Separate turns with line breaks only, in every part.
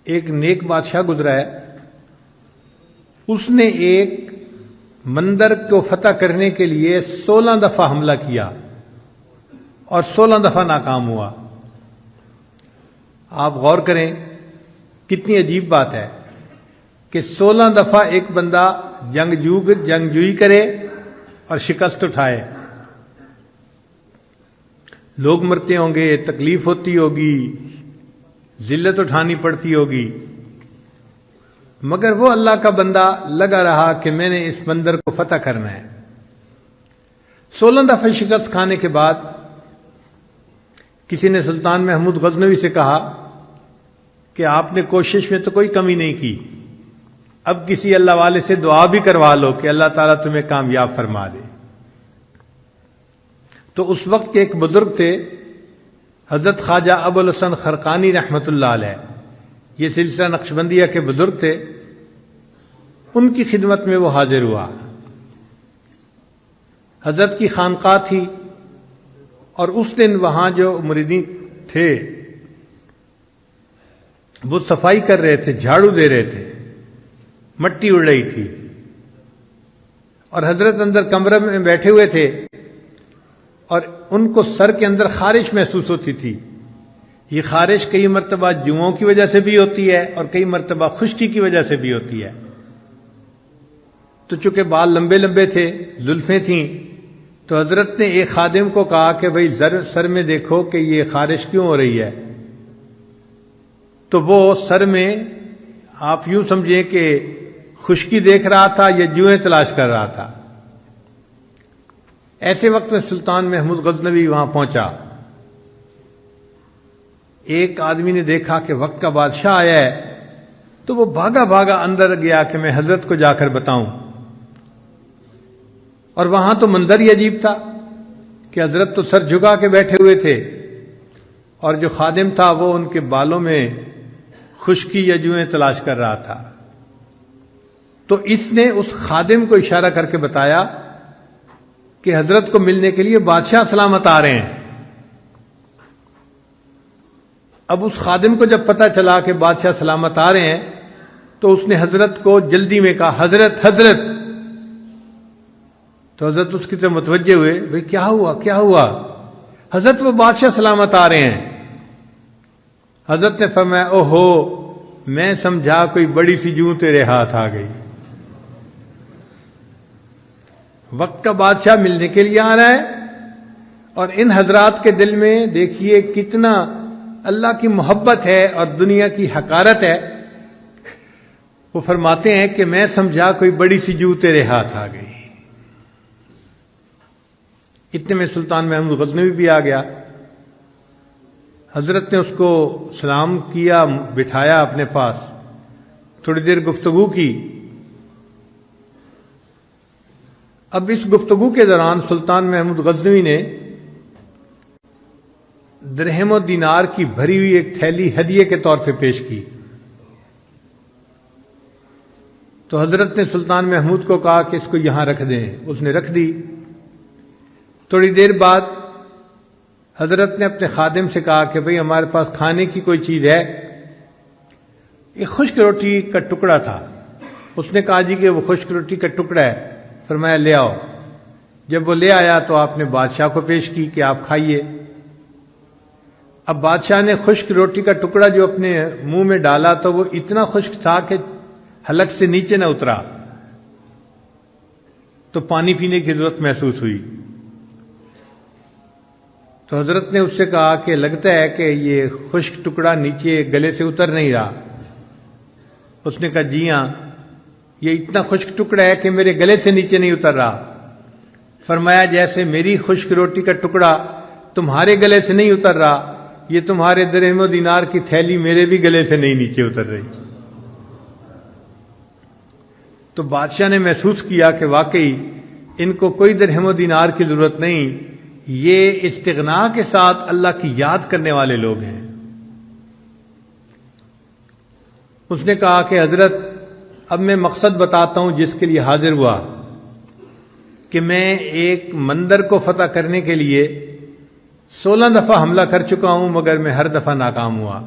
ایک نیک بادشاہ گزرا ہے، اس نے ایک مندر کو فتح کرنے کے لیے 16 دفعہ حملہ کیا اور 16 دفعہ ناکام ہوا۔ آپ غور کریں کتنی عجیب بات ہے کہ 16 دفعہ ایک بندہ جنگجوئی کرے اور شکست اٹھائے۔ لوگ مرتے ہوں گے، تکلیف ہوتی ہوگی، ذلت اٹھانی پڑتی ہوگی، مگر وہ اللہ کا بندہ لگا رہا کہ میں نے اس مندر کو فتح کرنا ہے۔ 16 دفعہ شکست کھانے کے بعد کسی نے سلطان محمود غزنوی سے کہا کہ آپ نے کوشش میں تو کوئی کمی نہیں کی، اب کسی اللہ والے سے دعا بھی کروا لو کہ اللہ تعالیٰ تمہیں کامیاب فرما دے۔ تو اس وقت کے ایک بزرگ تھے حضرت خواجہ ابوالحسن خرقانی رحمۃ اللہ علیہ، یہ سلسلہ نقشبندیہ کے بزرگ تھے، ان کی خدمت میں وہ حاضر ہوا۔ حضرت کی خانقاہ تھی اور اس دن وہاں جو مریدین تھے وہ صفائی کر رہے تھے، جھاڑو دے رہے تھے، مٹی اڑ رہی تھی، اور حضرت اندر کمرے میں بیٹھے ہوئے تھے اور ان کو سر کے اندر خارش محسوس ہوتی تھی۔ یہ خارش کئی مرتبہ جوؤں کی وجہ سے بھی ہوتی ہے اور کئی مرتبہ خشکی کی وجہ سے بھی ہوتی ہے۔ تو چونکہ بال لمبے لمبے تھے، زلفیں تھیں، تو حضرت نے ایک خادم کو کہا کہ بھئی سر میں دیکھو کہ یہ خارش کیوں ہو رہی ہے۔ تو وہ سر میں آپ یوں سمجھیں کہ خشکی دیکھ رہا تھا یا جوئیں تلاش کر رہا تھا۔ ایسے وقت میں سلطان محمود غزنوی وہاں پہنچا۔ ایک آدمی نے دیکھا کہ وقت کا بادشاہ آیا ہے، تو وہ بھاگا بھاگا اندر گیا کہ میں حضرت کو جا کر بتاؤں۔ اور وہاں تو منظر ہی عجیب تھا کہ حضرت تو سر جھکا کے بیٹھے ہوئے تھے اور جو خادم تھا وہ ان کے بالوں میں خشکی یا جوئیں تلاش کر رہا تھا۔ تو اس نے اس خادم کو اشارہ کر کے بتایا کہ حضرت کو ملنے کے لیے بادشاہ سلامت آ رہے ہیں۔ اب اس خادم کو جب پتہ چلا کہ بادشاہ سلامت آ رہے ہیں تو اس نے حضرت کو جلدی میں کہا حضرت حضرت۔ تو حضرت اس کی طرف متوجہ ہوئے، بھئی کیا ہوا کیا ہوا؟ حضرت وہ بادشاہ سلامت آ رہے ہیں۔ حضرت نے فرمایا اوہو، میں سمجھا کوئی بڑی سی جوں تیرے ہاتھ آ گئی۔ وقت کا بادشاہ ملنے کے لیے آ رہا ہے اور ان حضرات کے دل میں دیکھیے کتنا اللہ کی محبت ہے اور دنیا کی حقارت ہے۔ وہ فرماتے ہیں کہ میں سمجھا کوئی بڑی سی جو تیرے ہاتھ آ گئی۔ اتنے میں سلطان محمود غزنوی بھی آ گیا۔ حضرت نے اس کو سلام کیا، بٹھایا اپنے پاس، تھوڑی دیر گفتگو کی۔ اب اس گفتگو کے دوران سلطان محمود غزنوی نے درہم و دینار کی بھری ہوئی ایک تھیلی ہدیے کے طور پہ پیش کی۔ تو حضرت نے سلطان محمود کو کہا کہ اس کو یہاں رکھ دیں۔ اس نے رکھ دی۔ تھوڑی دیر بعد حضرت نے اپنے خادم سے کہا کہ بھئی ہمارے پاس کھانے کی کوئی چیز ہے؟ ایک خشک روٹی کا ٹکڑا تھا۔ اس نے کہا جی کہ وہ خشک روٹی کا ٹکڑا ہے۔ فرمایا لے آؤ۔ جب وہ لے آیا تو آپ نے بادشاہ کو پیش کی کہ آپ کھائیے۔ اب بادشاہ نے خشک روٹی کا ٹکڑا جو اپنے منہ میں ڈالا تو وہ اتنا خشک تھا کہ حلق سے نیچے نہ اترا، تو پانی پینے کی ضرورت محسوس ہوئی۔ تو حضرت نے اس سے کہا کہ لگتا ہے کہ یہ خشک ٹکڑا نیچے گلے سے اتر نہیں رہا۔ اس نے کہا جی ہاں، یہ اتنا خشک ٹکڑا ہے کہ میرے گلے سے نیچے نہیں اتر رہا۔ فرمایا جیسے میری خشک روٹی کا ٹکڑا تمہارے گلے سے نہیں اتر رہا، یہ تمہارے درہم و دینار کی تھیلی میرے بھی گلے سے نہیں نیچے اتر رہی۔ تو بادشاہ نے محسوس کیا کہ واقعی ان کو کوئی درہم و دینار کی ضرورت نہیں، یہ استغنا کے ساتھ اللہ کی یاد کرنے والے لوگ ہیں۔ اس نے کہا کہ حضرت اب میں مقصد بتاتا ہوں جس کے لیے حاضر ہوا، کہ میں ایک مندر کو فتح کرنے کے لیے 16 دفعہ حملہ کر چکا ہوں مگر میں ہر دفعہ ناکام ہوا۔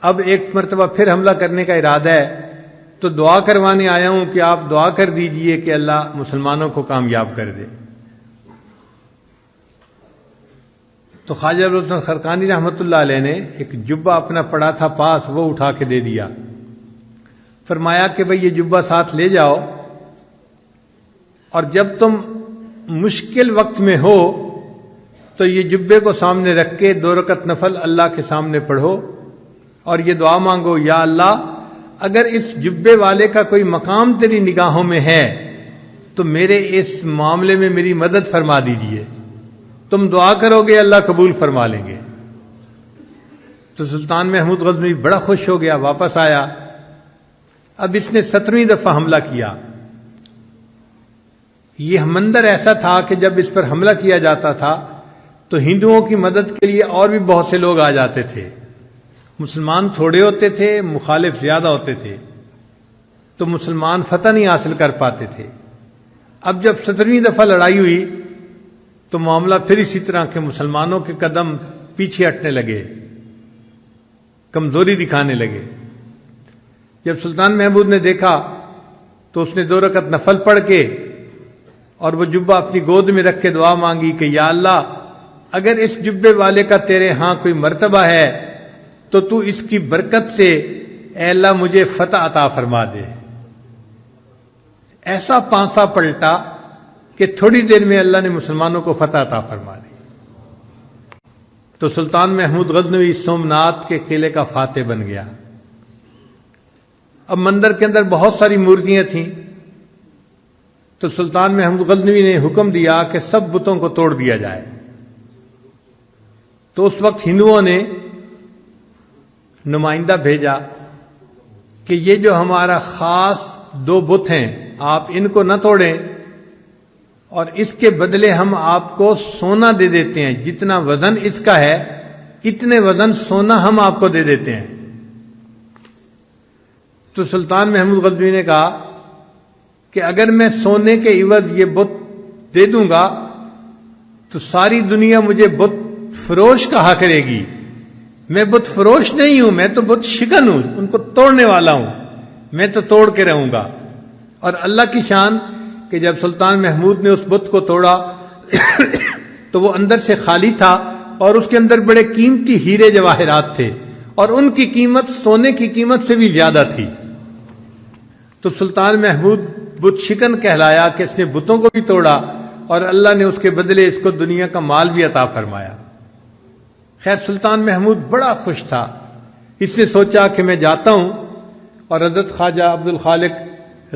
اب ایک مرتبہ پھر حملہ کرنے کا ارادہ ہے، تو دعا کروانے آیا ہوں کہ آپ دعا کر دیجئے کہ اللہ مسلمانوں کو کامیاب کر دے۔ تو خواجہ ابوالحسن خرقانی رحمۃ اللہ علیہ نے ایک جبہ اپنا پڑا تھا پاس، وہ اٹھا کے دے دیا، فرمایا کہ بھئی یہ جبہ ساتھ لے جاؤ، اور جب تم مشکل وقت میں ہو تو یہ جبے کو سامنے رکھ کے 2 رکعت نفل اللہ کے سامنے پڑھو اور یہ دعا مانگو، یا اللہ اگر اس جبے والے کا کوئی مقام تیری نگاہوں میں ہے تو میرے اس معاملے میں میری مدد فرما دیجئے، تم دعا کرو گے اللہ قبول فرما لیں گے۔ تو سلطان محمود غزنوی بڑا خوش ہو گیا، واپس آیا۔ اب اس نے 17ویں دفعہ حملہ کیا۔ یہ منظر ایسا تھا کہ جب اس پر حملہ کیا جاتا تھا تو ہندوؤں کی مدد کے لیے اور بھی بہت سے لوگ آ جاتے تھے، مسلمان تھوڑے ہوتے تھے، مخالف زیادہ ہوتے تھے، تو مسلمان فتح نہیں حاصل کر پاتے تھے۔ اب جب 17ویں دفعہ لڑائی ہوئی تو معاملہ پھر اسی طرح کے مسلمانوں کے قدم پیچھے ہٹنے لگے، کمزوری دکھانے لگے۔ جب سلطان محمود نے دیکھا تو اس نے 2 رکعت نفل پڑھ کے اور وہ جبہ اپنی گود میں رکھ کے دعا مانگی کہ یا اللہ اگر اس جبے والے کا تیرے ہاں کوئی مرتبہ ہے تو تو اس کی برکت سے اے اللہ مجھے فتح عطا فرما دے۔ ایسا پانسا پلٹا کہ تھوڑی دیر میں اللہ نے مسلمانوں کو فتح عطا فرما دی۔ تو سلطان محمود غزنوی سومنات کے قلعے کا فاتح بن گیا۔ اب مندر کے اندر بہت ساری مورتیاں تھیں، تو سلطان محمود غزنوی نے حکم دیا کہ سب بتوں کو توڑ دیا جائے۔ تو اس وقت ہندوؤں نے نمائندہ بھیجا کہ یہ جو ہمارا خاص 2 بت ہیں آپ ان کو نہ توڑیں، اور اس کے بدلے ہم آپ کو سونا دے دیتے ہیں، جتنا وزن اس کا ہے اتنے وزن سونا ہم آپ کو دے دیتے ہیں۔ تو سلطان محمود غزنوی نے کہا کہ اگر میں سونے کے عوض یہ بت دے دوں گا تو ساری دنیا مجھے بت فروش کہا کرے گی، میں بت فروش نہیں ہوں، میں تو بت شکن ہوں، ان کو توڑنے والا ہوں، میں تو توڑ کے رہوں گا۔ اور اللہ کی شان کہ جب سلطان محمود نے اس بت کو توڑا تو وہ اندر سے خالی تھا اور اس کے اندر بڑے قیمتی ہیرے جواہرات تھے، اور ان کی قیمت سونے کی قیمت سے بھی زیادہ تھی۔ تو سلطان محمود بت شکن کہلایا کہ اس نے بتوں کو بھی توڑا اور اللہ نے اس کے بدلے اس کو دنیا کا مال بھی عطا فرمایا۔ خیر سلطان محمود بڑا خوش تھا، اس نے سوچا کہ میں جاتا ہوں اور حضرت خواجہ عبد الخالق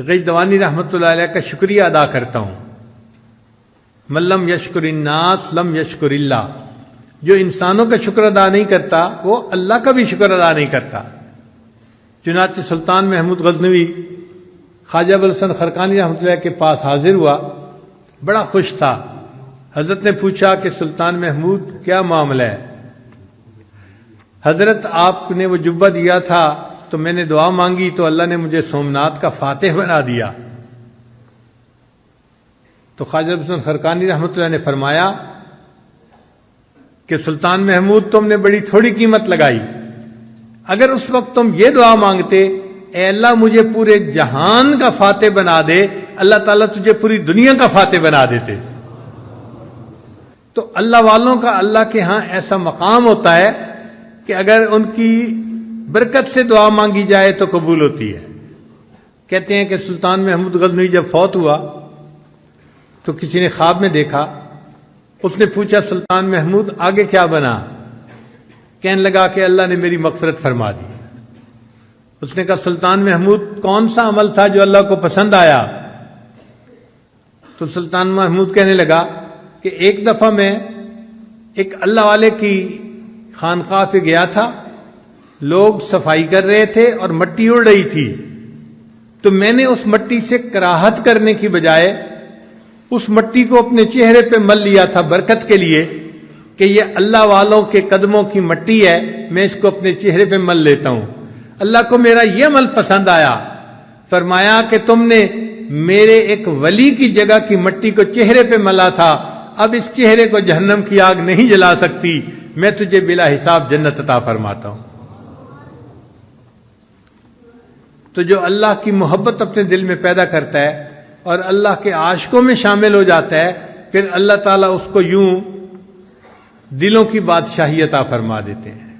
غیدوانی رحمۃ اللہ علیہ کا شکریہ ادا کرتا ہوں۔ من لم یشکر الناس لم یشکر اللہ، جو انسانوں کا شکر ادا نہیں کرتا وہ اللہ کا بھی شکر ادا نہیں کرتا۔ چنانچہ سلطان محمود غزنوی خواجہ ابوالحسن خرقانی رحمۃ اللہ کے پاس حاضر ہوا، بڑا خوش تھا۔ حضرت نے پوچھا کہ سلطان محمود کیا معاملہ ہے؟ حضرت آپ نے وہ جبہ دیا تھا تو میں نے دعا مانگی تو اللہ نے مجھے سومنات کا فاتح بنا دیا۔ تو خواجہ ابوالحسن خرقانی رحمۃ اللہ نے فرمایا کہ سلطان محمود تم نے بڑی تھوڑی قیمت لگائی، اگر اس وقت تم یہ دعا مانگتے اے اللہ مجھے پورے جہان کا فاتح بنا دے، اللہ تعالیٰ تجھے پوری دنیا کا فاتح بنا دیتے۔ تو اللہ والوں کا اللہ کے ہاں ایسا مقام ہوتا ہے کہ اگر ان کی برکت سے دعا مانگی جائے تو قبول ہوتی ہے۔ کہتے ہیں کہ سلطان محمود غزنوی جب فوت ہوا تو کسی نے خواب میں دیکھا، اس نے پوچھا سلطان محمود آگے کیا بنا؟ کہنے لگا کہ اللہ نے میری مغفرت فرما دی۔ اس نے کہا سلطان محمود کون سا عمل تھا جو اللہ کو پسند آیا؟ تو سلطان محمود کہنے لگا کہ ایک دفعہ میں ایک اللہ والے کی خانقاہ پہ گیا تھا، لوگ صفائی کر رہے تھے اور مٹی اڑ رہی تھی، تو میں نے اس مٹی سے کراہت کرنے کی بجائے اس مٹی کو اپنے چہرے پہ مل لیا تھا برکت کے لیے کہ یہ اللہ والوں کے قدموں کی مٹی ہے، میں اس کو اپنے چہرے پہ مل لیتا ہوں۔ اللہ کو میرا یہ عمل پسند آیا، فرمایا کہ تم نے میرے ایک ولی کی جگہ کی مٹی کو چہرے پہ ملا تھا، اب اس چہرے کو جہنم کی آگ نہیں جلا سکتی، میں تجھے بلا حساب جنت عطا فرماتا ہوں۔ تو جو اللہ کی محبت اپنے دل میں پیدا کرتا ہے اور اللہ کے عاشقوں میں شامل ہو جاتا ہے، پھر اللہ تعالیٰ اس کو یوں دلوں کی بادشاہی عطا فرما دیتے ہیں۔